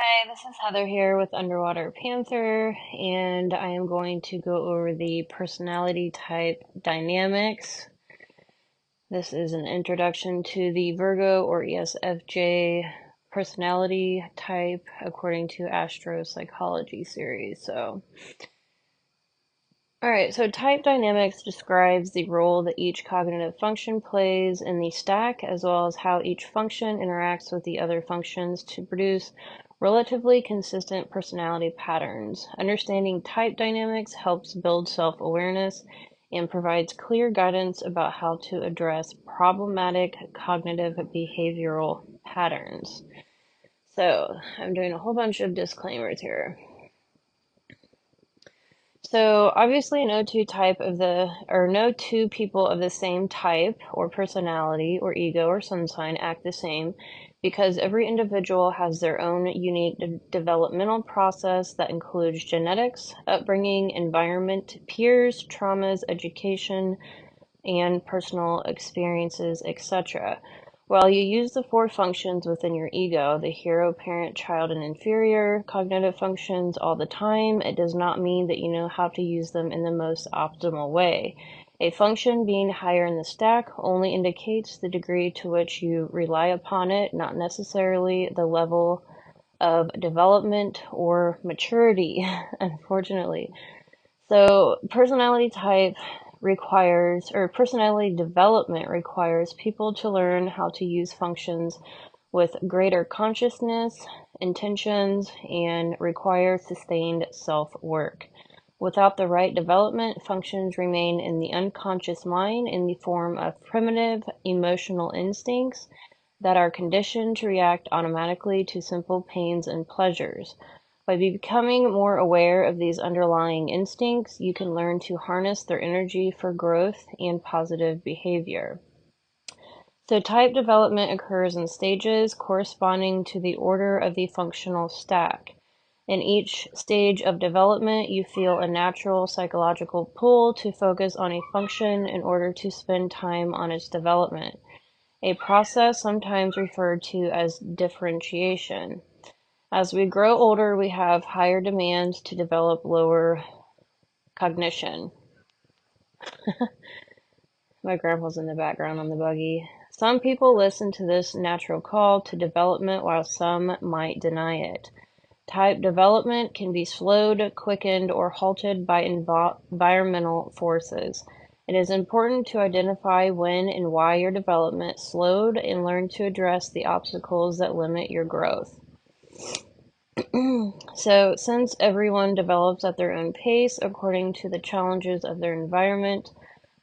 Hi, this is Heather here with Underwater Panther, and I am going to go over the personality type dynamics. This is an introduction to the Virgo or ESFJ personality type according to Astro-Psychology series. Alright, so type dynamics describes the role that each cognitive function plays in the stack, as well as how each function interacts with the other functions to produce relatively consistent personality patterns. Understanding type dynamics helps build self-awareness and provides clear guidance about how to address problematic cognitive behavioral patterns. So, I'm doing a whole bunch of disclaimers here. So obviously no two people of the same type or personality or ego or sun sign act the same because every individual has their own unique developmental process that includes genetics, upbringing, environment, peers, traumas, education, and personal experiences, etc. While you use the four functions within your ego, the hero, parent, child, and inferior cognitive functions all the time, it does not mean that you know how to use them in the most optimal way. A function being higher in the stack only indicates the degree to which you rely upon it, not necessarily the level of development or maturity, unfortunately. So personality development requires people to learn how to use functions with greater consciousness, intentions, and require sustained self-work. Without the right development, functions remain in the unconscious mind in the form of primitive emotional instincts that are conditioned to react automatically to simple pains and pleasures. By becoming more aware of these underlying instincts, you can learn to harness their energy for growth and positive behavior. So type development occurs in stages corresponding to the order of the functional stack. In each stage of development, you feel a natural psychological pull to focus on a function in order to spend time on its development, a process sometimes referred to as differentiation. As we grow older, we have higher demands to develop lower cognition. My grandpa's in the background on the buggy. Some people listen to this natural call to development while some might deny it. Type development can be slowed, quickened, or halted by environmental forces. It is important to identify when and why your development slowed and learn to address the obstacles that limit your growth. So, since everyone develops at their own pace according to the challenges of their environment,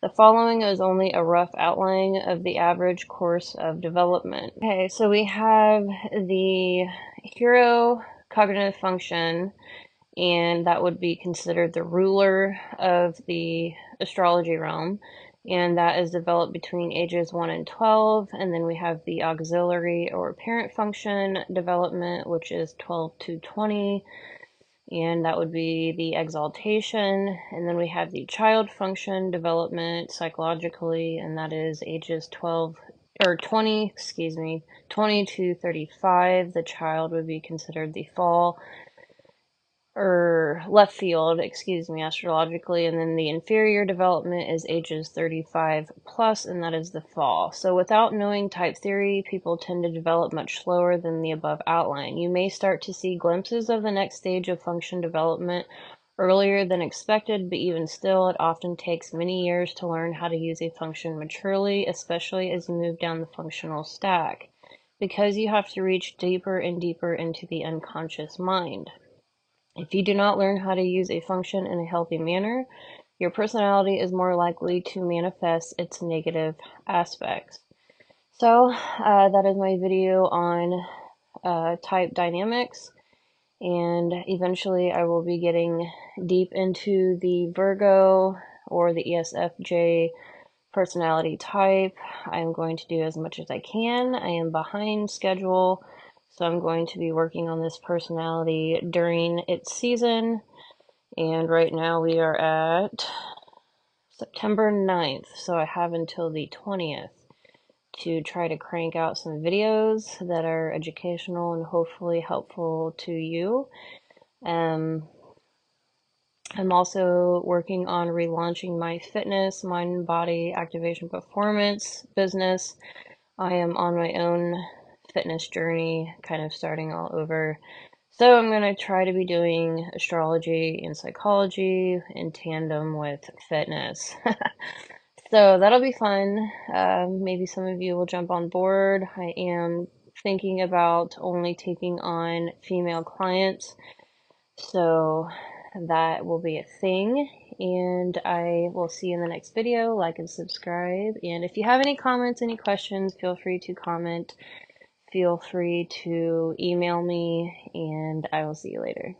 the following is only a rough outline of the average course of development. Okay, so we have the hero cognitive function, and that would be considered the ruler of the astrology realm, and that is developed between ages 1 and 12. And then we have the auxiliary or parent function development, which is 12 to 20, and that would be the exaltation. And then we have the child function development psychologically, and that is ages 20 to 35. The child would be considered the fall or left field, astrologically, and then the inferior development is ages 35 plus, and that is the fall. So without knowing type theory, people tend to develop much slower than the above outline. You may start to see glimpses of the next stage of function development earlier than expected, but even still, it often takes many years to learn how to use a function maturely, especially as you move down the functional stack, because you have to reach deeper and deeper into the unconscious mind. If you do not learn how to use a function in a healthy manner, your personality is more likely to manifest its negative aspects. So that is my video on type dynamics, and eventually I will be getting deep into the Virgo or the ESFJ personality type. I am going to do as much as I can. I am behind schedule, so I'm going to be working on this personality during its season. And right now we are at September 9th, so I have until the 20th to try to crank out some videos that are educational and hopefully helpful to you. I'm also working on relaunching my fitness, mind and body activation performance business. I am on my own fitness journey, kind of starting all over. So I'm going to try to be doing astrology and psychology in tandem with fitness. So that'll be fun. Maybe some of you will jump on board. I am thinking about only taking on female clients, so that will be a thing. And I will see you in the next video. Like and subscribe. And if you have any comments, any questions, feel free to comment. Feel free to email me, and I will see you later.